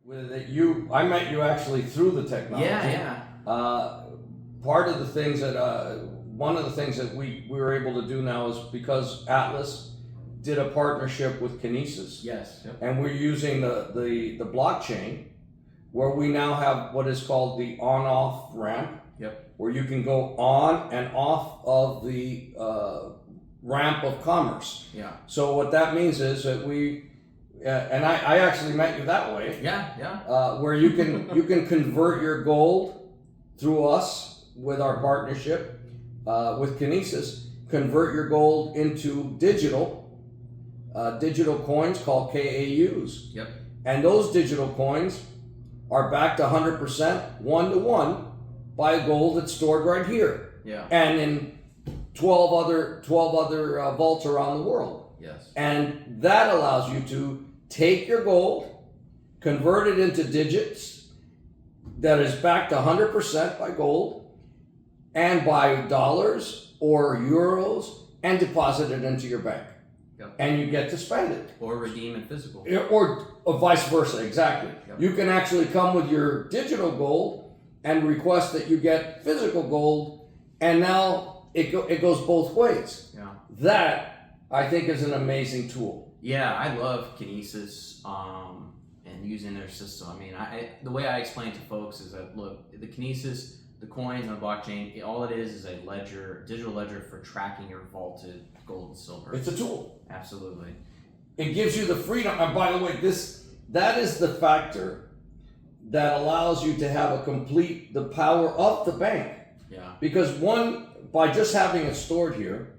With it, I met you actually through the technology. Yeah. Part of the things that, one of the things that we were able to do now is because Atlas did a partnership with Kinesis. Yes. Yep. And we're using the blockchain where we now have what is called the on-off ramp. Yep. Where you can go on and off of the ramp of commerce. Yeah. So what that means is that and I actually met you that way. Yeah. Where you can convert your gold through us with our partnership with Kinesis, convert your gold into digital coins called KAUs. Yep. And those digital coins are backed 100% 1-to-1 by gold that's stored right here. Yeah. And in 12 other vaults around the world. Yes. And that allows you to take your gold, convert it into digits that is backed 100% by gold and by dollars or euros and deposit it into your bank. Yep. And you get to spend it. Or redeem in physical. Or vice versa, exactly. Yep. You can actually come with your digital gold and request that you get physical gold, and now it goes both ways. Yeah. That, I think, is an amazing tool. Yeah, I love Kinesis and using their system. I mean, the way I explain to folks is that, look, the Kinesis, the coins and the blockchain, all it is a ledger, digital ledger for tracking your vaulted gold and silver. It's a tool. Absolutely. It gives you the freedom. And by the way, that is the factor that allows you to have the power of the bank. Yeah. Because by just having it stored here,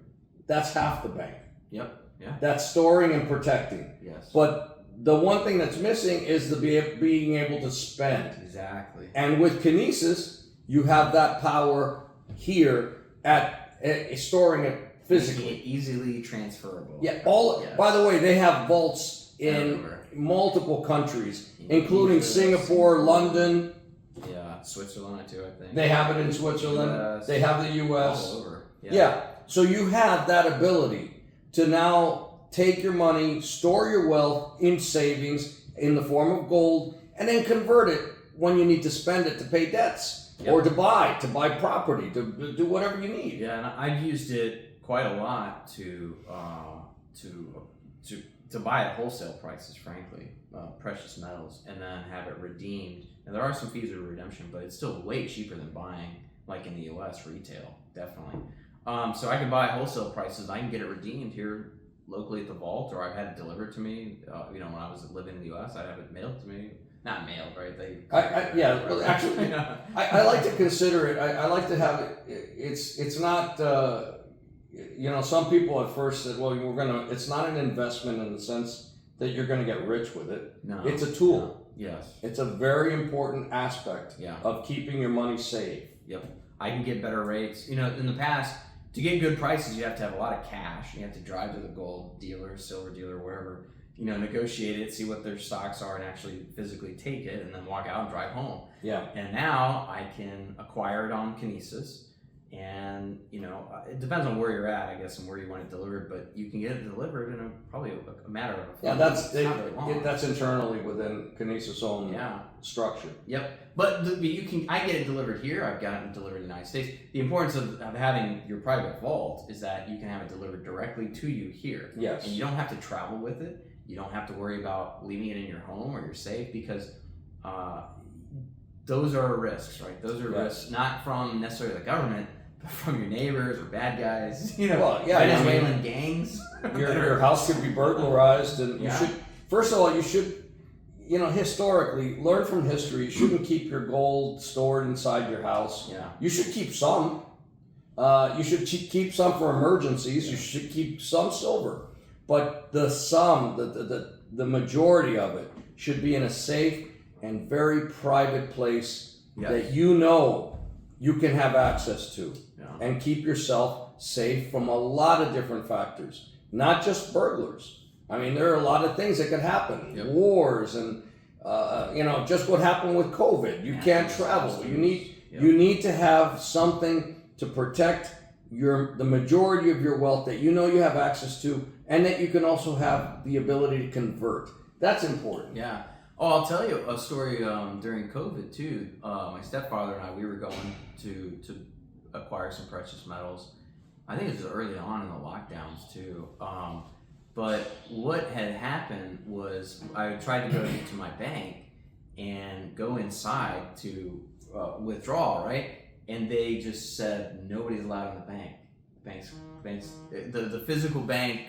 that's half the bank. Yep. Yeah. That's storing and protecting. Yes. But the one thing that's missing is being able to spend. Exactly. And with Kinesis, you have that power here at storing it physically. Easily transferable. Yeah. Yes. By the way, they have vaults in Everywhere. Multiple countries, including Singapore, London. Yeah, Switzerland too, I think. They have it in Switzerland. US, they have the U.S. all over. Yeah. So you have that ability to now take your money, store your wealth in savings in the form of gold, and then convert it when you need to spend it to pay debts. Yep. Or to buy property, to do whatever you need. Yeah, and I've used it quite a lot to buy at wholesale prices, frankly, precious metals, and then have it redeemed. And there are some fees of redemption, but it's still way cheaper than buying, like in the U.S. retail, definitely. So I can buy at wholesale prices. I can get it redeemed here locally at the vault, or I've had it delivered to me. When I was living in the U.S., I'd have it mailed to me. Not mailed, right? Actually, I like to consider it. I like to have it. It's not. Some people at first said, "Well, it's not an investment in the sense that you're gonna get rich with it. No, it's a tool. No. Yes, it's a very important aspect Yeah. of keeping your money safe. Yep, I can get better rates. In the past, to get good prices, you have to have a lot of cash. You have to drive to the gold dealer, silver dealer, wherever. Negotiate it, see what their stocks are, and actually physically take it, and then walk out and drive home. Yeah. And now I can acquire it on Kinesis, and it depends on where you're at, I guess, and where you want it delivered. But you can get it delivered in probably a matter of a few that's weeks. Not very long. that's internally within Kinesis' own structure. Yep. But I get it delivered here. I've gotten it delivered in the United States. The importance of having your private vault is that you can have it delivered directly to you here. Yes. And you don't have to travel with it. You don't have to worry about leaving it in your home or your safe, because those are risks, right? Those are risks not from necessarily the government, but from your neighbors or bad guys, Venezuelan gangs. Your house could be burglarized, and you should, first of all, historically, learn from history. You shouldn't keep your gold stored inside your house. Yeah. You should keep some. You should keep some for emergencies. You should keep some silver. But the majority of it should be in a safe and very private place that you can have access to, and keep yourself safe from a lot of different factors, not just burglars. I mean, there are a lot of things that could happen, wars, and just what happened with COVID. You can't travel. You need to have something to protect the majority of your wealth that you have access to, and that you can also have the ability to convert. That's important. Yeah. Oh, I'll tell you a story during COVID too. My stepfather and I, we were going to acquire some precious metals. I think it was early on in the lockdowns too. But what had happened was I tried to go to my bank and go inside to withdraw, right? And they just said nobody's allowed in the bank. Banks, the physical bank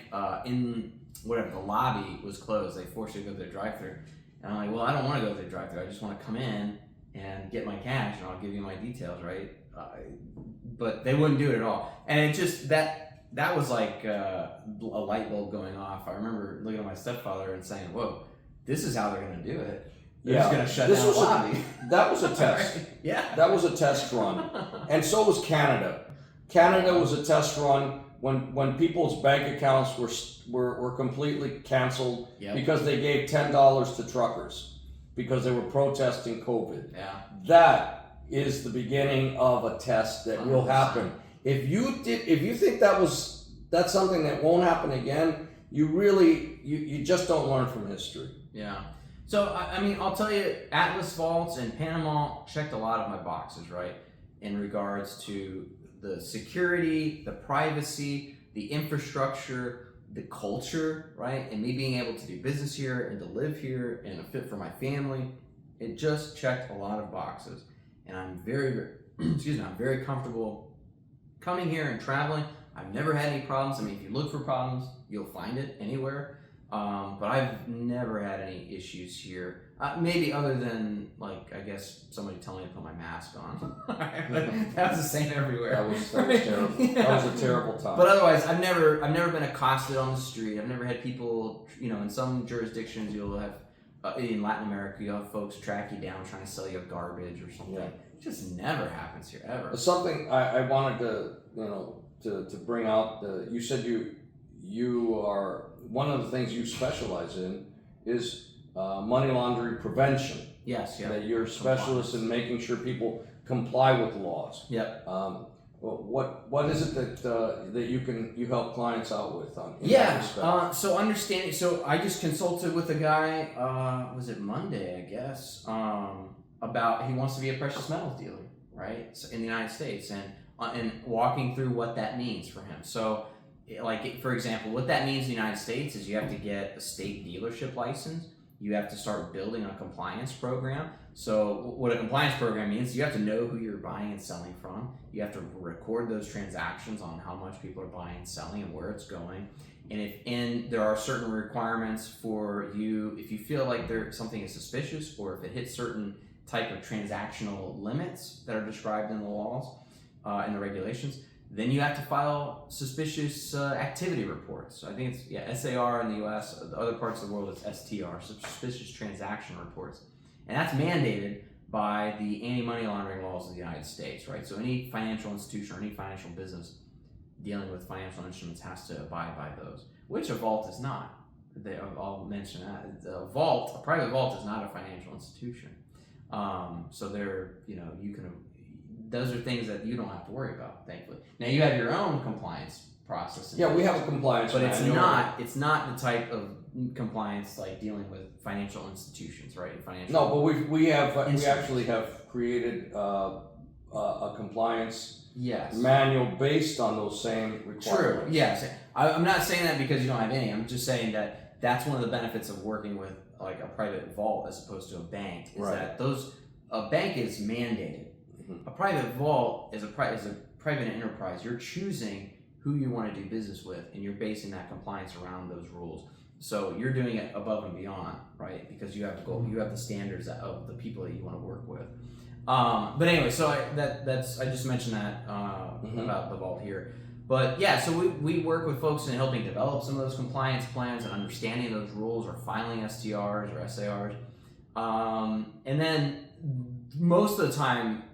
in whatever the lobby was closed. They forced you to go to the drive-thru, and I'm like, well, I don't want to go to the drive-thru. I just want to come in and get my cash, and I'll give you my details, right? But they wouldn't do it at all, and it just that was like a light bulb going off. I remember looking at my stepfather and saying, "Whoa, this is how they're going to do it. They're just going to shut down the lobby." That was a test. Right? Yeah, that was a test run, and so was Canada. Canada was a test run when people's bank accounts were completely canceled because they gave $10 to truckers because they were protesting COVID. Yeah. That is the beginning of a test that 100%. Will happen. If you think that's something that won't happen again, you just don't learn from history. Yeah. So I mean, I'll tell you, Atlas Vaults and Panama checked a lot of my boxes, right, in regards to the security, the privacy, the infrastructure, the culture, right? And me being able to do business here and to live here and a fit for my family. It just checked a lot of boxes. And I'm very, I'm very comfortable coming here and traveling. I've never had any problems. I mean, if you look for problems, you'll find it anywhere. But I've never had any issues here. Maybe other than, like, I guess somebody telling me to put my mask on. But that was the same everywhere. That was terrible. Yeah. That was a terrible time. But otherwise, I've never been accosted on the street. I've never had people, in some jurisdictions you'll have, in Latin America, you'll have folks track you down trying to sell you garbage or something. Yeah. It just never happens here, ever. Something I wanted to bring out, you said you are, one of the things you specialize in is money laundering prevention. Yes, yeah. That you're a specialist in making sure people comply with laws. Yep. What is it that you help clients out with on? So understanding. So I just consulted with a guy. Was it Monday? I guess. About he wants to be a precious metals dealer, right? So in the United States, and walking through what that means for him. So, like, for example, what that means in the United States is you have to get a state dealership license. You have to start building a compliance program. So what a compliance program means, you have to know who you're buying and selling from. You have to record those transactions on how much people are buying and selling and where it's going. And there are certain requirements for you, if you feel like something is suspicious or if it hits certain type of transactional limits that are described in the laws, in the regulations, then you have to file suspicious activity reports. So I think it's SAR in the US, the other parts of the world it's STR, suspicious transaction reports. And that's mandated by the anti-money laundering laws of the United States, right? So any financial institution or any financial business dealing with financial instruments has to abide by those, which a vault is not. I'll mention that. A private vault is not a financial institution. So those are things that you don't have to worry about, thankfully. Now you have your own compliance process. Yeah, we have a compliance, but it's not the type of compliance like dealing with financial institutions, right? No, but we actually have created a compliance manual based on those same requirements. True. Yes. I'm not saying that because you don't have any. I'm just saying that that's one of the benefits of working with like a private vault as opposed to a bank. Is that a bank is mandated. A private vault is a private enterprise. You're choosing who you want to do business with, and you're basing that compliance around those rules. So you're doing it above and beyond, right? Because you have to go, you have the standards of the people that you want to work with. But anyway, so I just mentioned that about the vault here. But yeah, so we work with folks in helping develop some of those compliance plans and understanding those rules, or filing STRs or SARs, and then most of the time.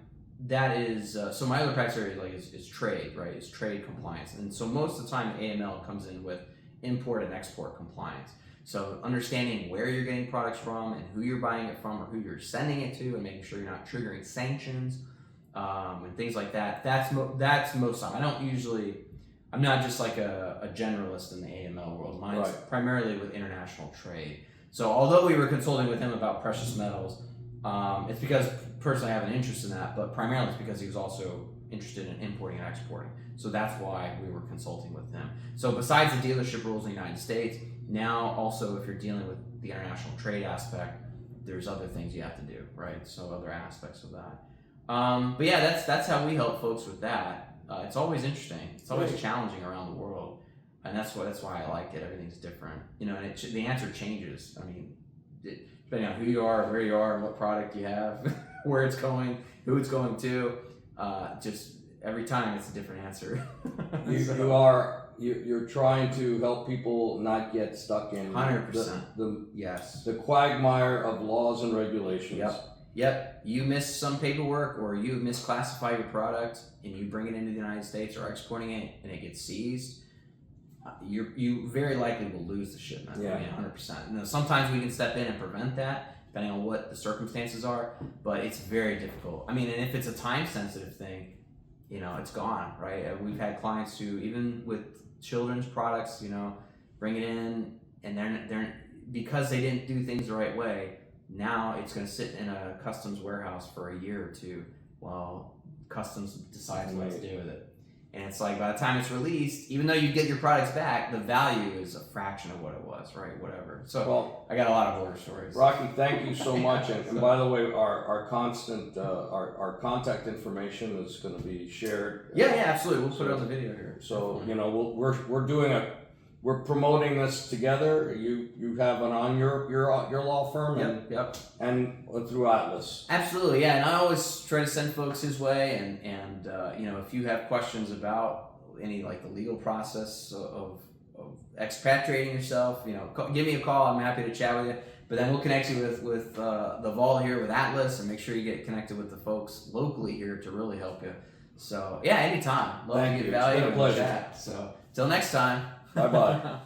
That is, so my other practice area is trade, right? Is trade compliance. And so most of the time AML comes in with import and export compliance. So understanding where you're getting products from and who you're buying it from or who you're sending it to and making sure you're not triggering sanctions and things like that. That's most of the time. I'm not just like a generalist in the AML world. Mine's primarily with international trade. So although we were consulting with him about precious metals, it's because personally I have an interest in that, but primarily it's because he was also interested in importing and exporting. So that's why we were consulting with him. So besides the dealership rules in the United States, now also if you're dealing with the international trade aspect, there's other things you have to do, right? So other aspects of that. But yeah, that's how we help folks with that. It's always interesting. It's always challenging around the world, and that's why I like it. Everything's different, you know, and the answer changes. I mean, depending on who you are, where you are, and what product you have, where it's going, who it's going to, just every time it's a different answer. You're trying to help people not get stuck in 100%. Yes. The quagmire of laws and regulations. Yep. You miss some paperwork or you misclassify your product and you bring it into the United States or exporting it and it gets seized, you very likely will lose the shipment. Yeah. I mean, 100%. You know, sometimes we can step in and prevent that depending on what the circumstances are, but it's very difficult. I mean, and if it's a time sensitive thing, you know, it's gone, right? We've had clients who, even with children's products, you know, bring it in and they're because they didn't do things the right way, now it's going to sit in a customs warehouse for a year or two while customs decides what to do with it. And it's like, by the time it's released, even though you get your products back, the value is a fraction of what it was, right? Whatever. So well, I got a lot of horror stories. Rocky, thank you so much. And by the way, our contact information is going to be shared. Yeah, absolutely. We'll put it on the video here. So, you know, we're promoting this together. You have it on your law firm and through Atlas. Absolutely, yeah. And I always try to send folks his way. And you know, if you have questions about any like the legal process of expatriating yourself, you know, give me a call. I'm happy to chat with you. But then we'll connect you with the Vol here with Atlas, and make sure you get connected with the folks locally here to really help you. So yeah, anytime. Love to get value and chat. So till next time. Bye-bye.